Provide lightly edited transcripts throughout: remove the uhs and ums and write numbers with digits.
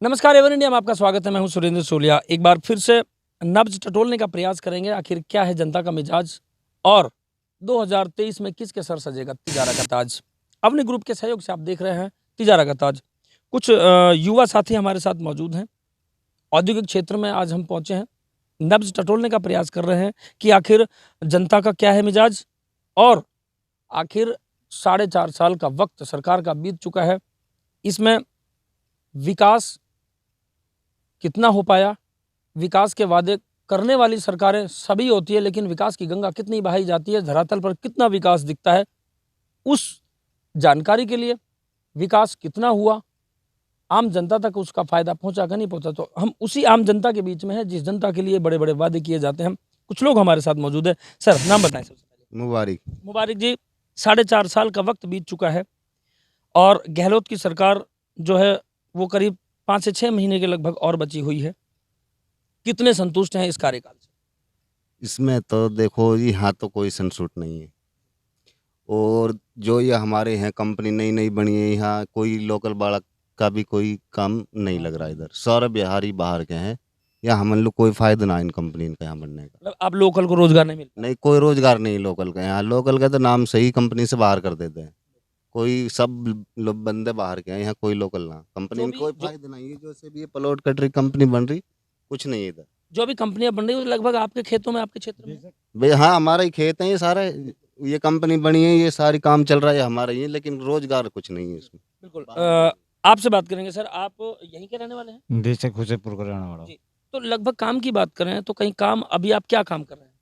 नमस्कार ever India में आपका स्वागत है। मैं हूं सुरेंद्र सोलिया। एक बार फिर से नब्ज टटोलने का प्रयास करेंगे, आखिर क्या है जनता का मिजाज और 2023 में किसके सर सजेगा तिजारा का ताज। अवनी ग्रुप के सहयोग से आप देख रहे हैं तिजारा का ताज। कुछ युवा साथी हमारे साथ मौजूद हैं। औद्योगिक क्षेत्र में आज हम पहुंचे हैं, नब्ज टटोलने का प्रयास कर रहे हैं कि आखिर जनता का क्या है मिजाज और आखिर 4.5 साल का वक्त सरकार का बीत चुका है, इसमें विकास कितना हो पाया। विकास के वादे करने वाली सरकारें सभी होती है, लेकिन विकास की गंगा कितनी बहाई जाती है, धरातल पर कितना विकास दिखता है, उस जानकारी के लिए विकास कितना हुआ, आम जनता तक उसका फायदा पहुंचा कि नहीं पहुंचा, तो हम उसी आम जनता के बीच में हैं जिस जनता के लिए बड़े बड़े वादे किए जाते हैं। कुछ लोग हमारे साथ मौजूद है। सर नाम बताएं सबसे पहले। मुबारक जी। 4.5 साल का वक्त बीत चुका है और गहलोत की सरकार जो है वो करीब 5 से 6 महीने के लगभग और बची हुई है। कितने संतुष्ट हैं इस कार्यकाल से? इसमें तो देखो यहाँ तो कोई संतुष्ट नहीं है। और जो ये हमारे हैं कंपनी नई नई बनी है, यहाँ कोई लोकल बालक का भी कोई काम नहीं लग रहा। इधर सारे बिहारी बाहर के हैं, या हम लोग कोई फायदा ना इन कंपनी का यहाँ बनने का। मतलब आप लोकल को रोजगार नहीं मिलता? नहीं, कोई रोजगार नहीं लोकल का। यहाँ लोकल का तो नाम सही कंपनी से बाहर कर देते हैं। कोई सब लोग बंदे बाहर के हैं, यहाँ कोई लोकल ना कंपनी में कोई फायदा नहीं है। जैसे भी ये प्लॉट कट रही कंपनी बन रही, कुछ नहीं है इधर। जो भी कंपनियां बन रही है लगभग आपके खेतों में, आपके क्षेत्र में? भाई हाँ, हमारा ही खेत है ये सारे। ये कंपनी बनी है, ये सारी काम चल रहा है हमारा ही, लेकिन रोजगार कुछ नहीं है इसमें। बिल्कुल। आपसे बात करेंगे। सर आप यहीं के रहने वाले हैं? देशक हुसैनपुर का रहने वाला। जी। तो लगभग काम की बात करें तो कहीं काम, अभी आप क्या काम कर रहे हैं?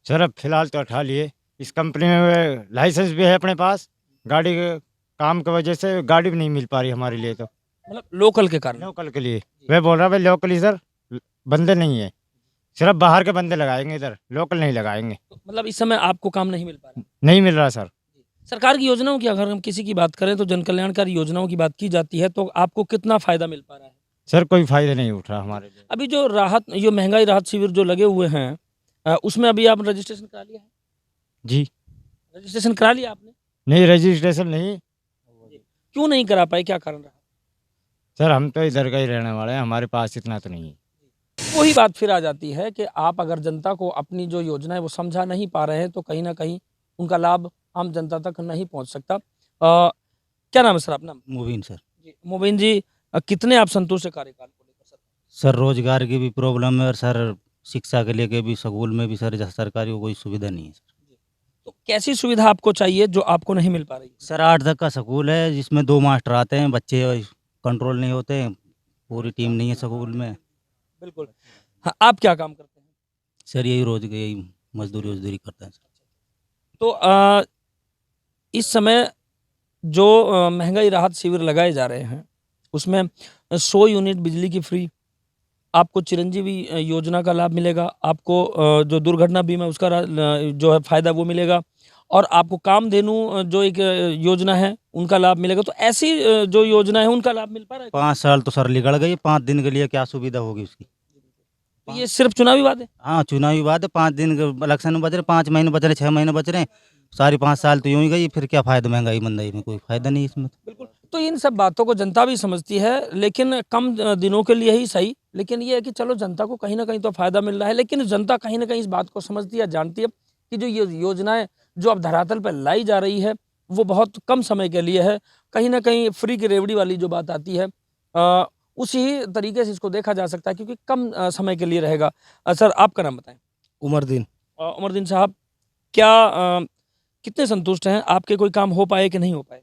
सर अब फिलहाल तो हटा लिए। इस कंपनी में लाइसेंस भी है अपने पास, गाड़ी के काम की वजह से गाड़ी भी नहीं मिल पा रही हमारे लिए। तो मतलब लोकल के कारण? लोकल के लिए वह बोल रहा भाई लोकल इधर बंदे नहीं है, सिर्फ बाहर के बंदे लगाएंगे, इधर लोकल नहीं लगाएंगे। तो मतलब इस समय आपको काम नहीं मिल पा रहा? नहीं मिल रहा सर। सरकार की योजनाओं की अगर हम किसी की बात करें तो जन कल्याणकारी योजनाओं की बात की जाती है, तो आपको कितना फायदा मिल पा रहा है? सर कोई फायदा नहीं उठ रहा हमारे लिए। अभी जो राहत, जो महंगाई राहत शिविर जो लगे हुए हैं, उसमें अभी आप रजिस्ट्रेशन करा लिया है? जी रजिस्ट्रेशन करा लिया आपने? नहीं, रजिस्ट्रेशन नहीं। क्यों नहीं करा पाए, क्या कारण रहा? सर हम तो इधर का ही रहने वाले हैं, हमारे पास इतना तो नहीं है। वही बात फिर आ जाती है कि आप अगर जनता को अपनी जो योजना है वो समझा नहीं पा रहे हैं, तो कहीं ना कहीं उनका लाभ आम जनता तक नहीं पहुंच सकता। क्या नाम है सर अपना? मुबीन सर। जी मुबीन जी, कितने आप संतुष्ट है कार्यकाल को लेकर? सर सर रोजगार की भी प्रॉब्लम है और सर शिक्षा के लिए के भी स्कूल में भी सर सरकारी कोई सुविधा नहीं है सर। तो कैसी सुविधा आपको चाहिए जो आपको नहीं मिल पा रही? सर 8 तक का स्कूल है जिसमें 2 मास्टर आते हैं, बच्चे कंट्रोल नहीं होते, पूरी टीम नहीं है स्कूल में। बिल्कुल। हाँ, आप क्या काम करते हैं? सर यही मजदूरी वजदूरी करते हैं सर। तो इस समय जो महंगाई राहत शिविर लगाए जा रहे हैं उसमें 100 यूनिट बिजली की फ्री, आपको चिरंजीवी योजना का लाभ मिलेगा, आपको जो दुर्घटना बीमा उसका जो है फायदा वो मिलेगा, और आपको कामधेनु जो एक योजना है उनका लाभ मिलेगा। तो ऐसी जो योजना है उनका लाभ मिल पा रहा है? 5 साल तो सर निकल गई, 5 दिन के लिए क्या सुविधा होगी उसकी? तो ये सिर्फ चुनावी वादे? हाँ चुनावी बात है, 5 दिन के इलेक्शन में बच रहे, 5 महीने बच रहे, 6 महीने बच रहे, सारी 5 साल तो यूं ही गई। फिर क्या फायदा महंगाई मंदाई में? कोई फायदा नहीं इसमें। बिल्कुल। तो इन सब बातों को जनता भी समझती है, लेकिन कम दिनों के लिए ही सही, लेकिन ये है कि चलो जनता को कहीं ना कहीं तो फायदा मिल रहा है। लेकिन जनता कहीं ना कहीं इस बात को समझती है, जानती है कि जो ये योजनाएं जो अब धरातल पर लाई जा रही है वो बहुत कम समय के लिए है। कहीं ना कहीं फ्री की रेवड़ी वाली जो बात आती है, उसी तरीके से इसको देखा जा सकता है, क्योंकि कम समय के लिए रहेगा। सर आपका नाम बताएं। उमरदीन। उमरदीन साहब, क्या कितने संतुष्ट हैं? आपके कोई काम हो पाए कि नहीं हो पाए?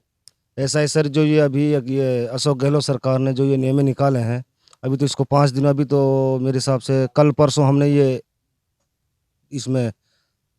ऐसा है सर, जो ये अभी ये अशोक गहलोत सरकार ने जो ये नियम निकाले हैं, अभी तो इसको 5 दिन, अभी तो मेरे हिसाब से कल परसों हमने ये इसमें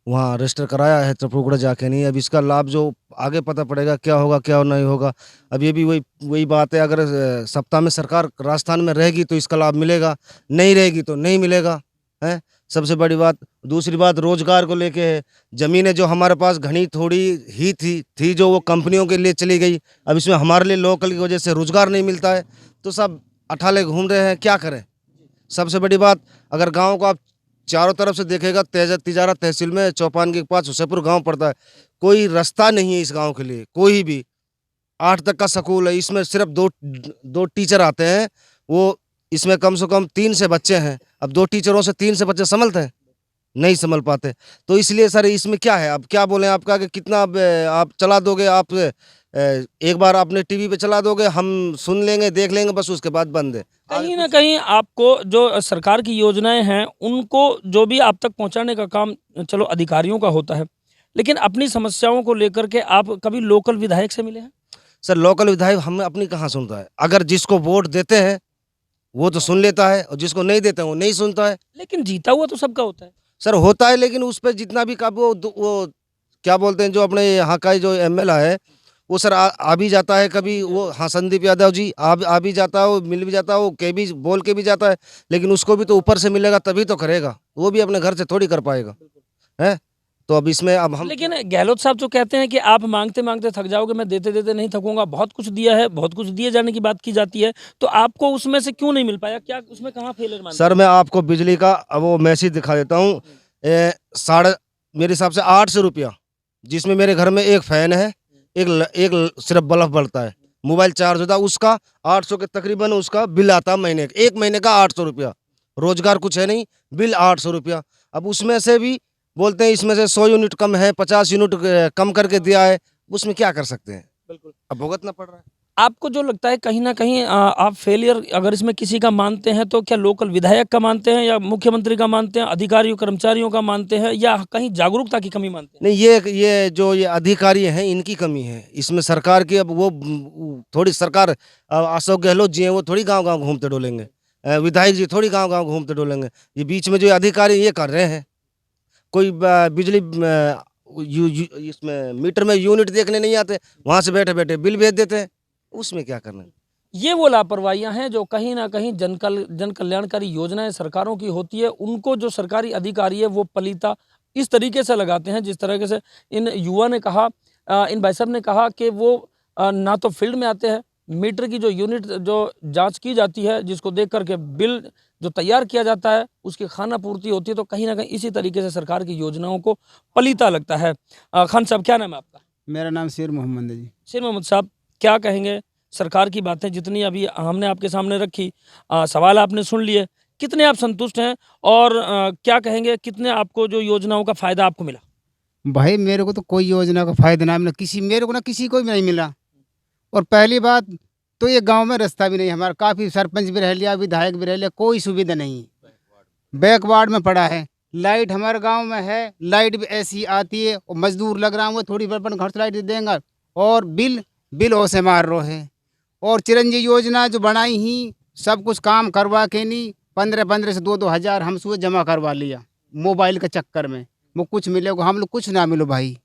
वहाँ रजिस्टर कराया है त्रिपुरा जाके। नहीं, अब इसका लाभ जो आगे पता पड़ेगा क्या होगा क्या नहीं होगा। अब ये भी वही बात है, अगर सप्ताह में सरकार राजस्थान में रहेगी तो इसका लाभ मिलेगा, नहीं रहेगी तो नहीं मिलेगा है। सबसे बड़ी बात। दूसरी बात रोजगार को लेके है। ज़मीनें जो हमारे पास घनी थोड़ी ही थी जो वो कंपनियों के लिए चली गई। अब इसमें हमारे लिए लोकल की वजह से रोजगार नहीं मिलता है, तो सब अठाले घूम रहे हैं, क्या करें। सबसे बड़ी बात, अगर गांव को आप चारों तरफ से देखेगा, तिजारा तहसील में चौपान के पास हुसैनपुर गांव पड़ता है, कोई रास्ता नहीं है इस गांव के लिए, कोई भी। 8 तक का स्कूल है, इसमें सिर्फ दो टीचर आते हैं, वो इसमें कम से कम 3 से बच्चे हैं। अब 2 टीचरों से 3 से बच्चे संभलते हैं? नहीं संभल पाते। तो इसलिए सर इसमें क्या है, अब क्या बोलें आपका कि कितना अब आप चला दोगे, आप एक बार आपने टीवी पे चला दोगे, हम सुन लेंगे, देख लेंगे, बस उसके बाद बंद है। कहीं ना कहीं आपको जो सरकार की योजनाएं हैं उनको जो भी आप तक पहुंचाने का काम चलो अधिकारियों का होता है, लेकिन अपनी समस्याओं को लेकर के आप कभी लोकल विधायक से मिले हैं? सर लोकल विधायक हम अपनी कहाँ सुनता है? अगर जिसको वोट देते हैं वो तो सुन लेता है और जिसको नहीं देते हैं वो नहीं सुनता है। लेकिन जीता हुआ तो सबका होता है। सर होता है, लेकिन उस पे जितना भी का वो क्या बोलते हैं, जो अपने यहाँ का जो एमएलए है वो सर आ भी जाता है कभी, वो हाँ संदीप यादव जी आ भी जाता है, वो मिल भी जाता है, वो कह भी बोल के भी जाता है, लेकिन उसको भी तो ऊपर से मिलेगा तभी तो करेगा, वो भी अपने घर से थोड़ी कर पाएगा है। तो अब इसमें अब हम लेकिन गहलोत साहब जो कहते हैं कि आप मांगते मांगते थक जाओगे, मैं देते देते नहीं थकूंगा, बहुत कुछ दिया है, बहुत कुछ दिए जाने की बात की जाती है, तो आपको उसमें से क्यों नहीं मिल पाया? क्या उसमें कहाँ फेलियर मानते सर मैं आपको बिजली का अब वो मैसेज दिखा देता हूँ। साढ़े मेरे हिसाब से 800 रुपया, जिसमें मेरे घर में एक फैन है, एक सिर्फ बल्ब बढ़ता है, मोबाइल चार्ज होता है, उसका 800 के तकरीबन उसका बिल आता है महीने का, एक महीने का 800 रुपया। रोजगार कुछ है नहीं, बिल 800 रुपया। अब उसमें से भी बोलते हैं इसमें से 100 यूनिट कम है, 50 यूनिट कम करके दिया है, उसमें क्या कर सकते हैं? बिल्कुल। अब भुगतना पड़ रहा है। आपको जो लगता है कहीं ना कहीं आप फेलियर अगर इसमें किसी का मानते हैं तो क्या लोकल विधायक का मानते हैं, या मुख्यमंत्री का मानते हैं, अधिकारियों कर्मचारियों का मानते हैं, या कहीं जागरूकता की कमी मानते हैं? नहीं, ये जो ये अधिकारी हैं इनकी कमी है इसमें, सरकार की। अब वो थोड़ी सरकार अशोक गहलोत जी हैं, वो थोड़ी गांव-गांव घूमते डोलेंगे, विधायक जी थोड़ी गांव-गांव घूमते डोलेंगे। ये बीच में जो अधिकारी ये कर रहे हैं, कोई बिजली इसमें मीटर में यूनिट देखने नहीं आते, वहां से बैठे बैठे बिल भेज देते हैं, उसमें क्या करना है? ये वो लापरवाहियां हैं जो कहीं ना कहीं जन कल्याणकारी योजनाएं सरकारों की होती है, उनको जो सरकारी अधिकारी है वो पलीता इस तरीके से लगाते हैं जिस तरीके से इन युवा ने कहा, इन भाई साहब ने कहा कि वो ना तो फील्ड में आते हैं, मीटर की जो यूनिट जो जांच की जाती है, जिसको देख करके बिल जो तैयार किया जाता है उसकी खाना पूर्ति होती है, तो कहीं ना कहीं इसी तरीके से सरकार की योजनाओं को पलीता लगता है। खान साहब, क्या नाम है आपका? मेरा नाम शेर मोहम्मद है जी। शेर मोहम्मद साहब, क्या कहेंगे? सरकार की बातें जितनी अभी हमने आपके सामने रखी, सवाल आपने सुन लिए, कितने आप संतुष्ट हैं और क्या कहेंगे, कितने आपको जो योजनाओं का फायदा आपको मिला? भाई मेरे को तो कोई योजना का फायदा ना मिला, मेरे को ना किसी को भी नहीं मिला। और पहली बात तो ये गांव में रास्ता भी नहीं, हमारा काफ़ी सरपंच भी रह लिया, विधायक भी रह लिया, कोई सुविधा नहीं, बैकवर्ड में पड़ा है। लाइट हमारे गांव में है, लाइट भी ऐसी आती है, और मजदूर लग रहा हूँ थोड़ी बहुत घर से लाइट देंगे, और बिल ओसे मार रहे हैं। और चिरंजीवी योजना जो बनाई ही सब कुछ काम करवा के नहीं, 15 से 2 हज़ार हम सुबह जमा करवा लिया मोबाइल के चक्कर में, वो कुछ मिलेगा, हम लोग कुछ ना मिलो भाई।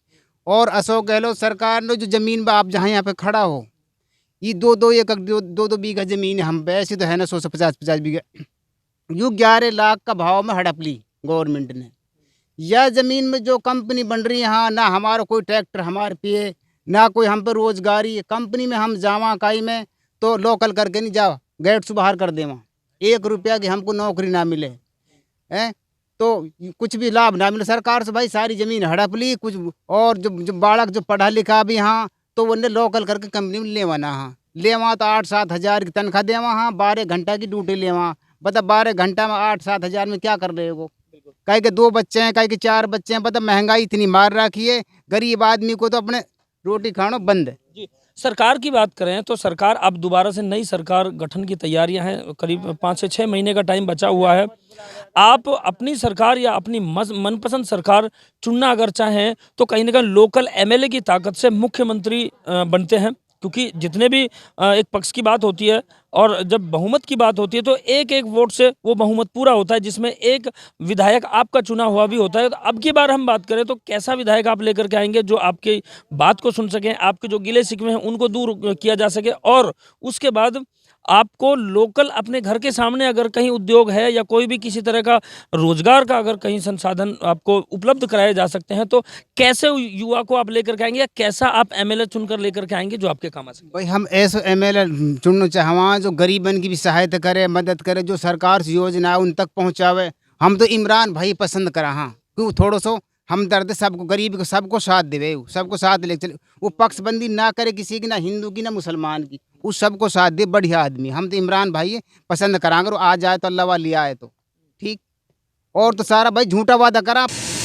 और अशोक गहलोत सरकार ने जो ज़मीन पर आप जहाँ यहाँ पे खड़ा हो, ये 2 बीघा ज़मीन है, हम वैसे तो है ना 100 से 50 बीघा, यूँ 11 लाख का भाव में हड़प ली गवर्नमेंट ने। यह ज़मीन में जो कंपनी बन रही है, हाँ ना हमारा कोई ट्रैक्टर हमारे पे, ना कोई हम पे रोजगारी। कंपनी में हम जावा काई में तो लोकल करके नहीं जाओ, गेट से बाहर कर देवा, 1 रुपया की हमको नौकरी ना मिले हैं, तो कुछ भी लाभ ना मिले सरकार से। भाई सारी ज़मीन हड़प ली कुछ, और जो बालक जो पढ़ा लिखा भी हाँ तो वो लोकल करके कंपनी में लेवा ना, हाँ लेवा तो 8-7 हज़ार की तनख्वाह देवा, हाँ 12 घंटा की ड्यूटी लेवा, बता 12 घंटा में 8-7 हज़ार में क्या कर रहे हो? कहीं के 2 बच्चे हैं, कहीं के 4 बच्चे हैं, पता महंगाई इतनी मार रखी है, गरीब आदमी को तो अपने रोटी खाना बंद है जी। सरकार की बात करें तो सरकार अब दोबारा से नई सरकार गठन की तैयारियां हैं, करीब 5 से 6 महीने का टाइम बचा हुआ है। आप अपनी सरकार या अपनी मनपसंद सरकार चुनना अगर चाहें तो कहीं ना कहीं लोकल एमएलए की ताकत से मुख्यमंत्री बनते हैं, क्योंकि जितने भी एक पक्ष की बात होती है और जब बहुमत की बात होती है तो एक एक वोट से वो बहुमत पूरा होता है, जिसमें एक विधायक आपका चुना हुआ भी होता है। तो अब की बार हम बात करें तो कैसा विधायक आप लेकर के आएंगे जो आपकी बात को सुन सकें, आपके जो गिले शिकवे हैं उनको दूर किया जा सके, और उसके बाद आपको लोकल अपने घर के सामने अगर कहीं उद्योग है या कोई भी किसी तरह का रोजगार का अगर कहीं संसाधन आपको उपलब्ध कराए जा सकते हैं, तो कैसे युवा को आप लेकर के आएंगे, या कैसा आप एमएलए चुनकर लेकर के आएंगे जो आपके काम आ सके? भाई हम ऐसे एमएलए चुनना चाहवा जो गरीबन की भी सहायता करे, मदद करे, जो सरकार से योजना उन तक पहुँचावे। हम तो इमरान भाई पसंद करा, हाँ क्यों थोड़ा सो हम दर्द सबको गरीब को सबको साथ देवे, सबको साथ ले चले। वो पक्षबंदी ना करे किसी की, ना हिंदू की ना मुसलमान की, वो सबको साथ दे। बढ़िया आदमी हम तो इमरान भाई है, पसंद करांगे। आ जाए तो अल्लाह वाली आए तो ठीक, और तो सारा भाई झूठा वादा करा।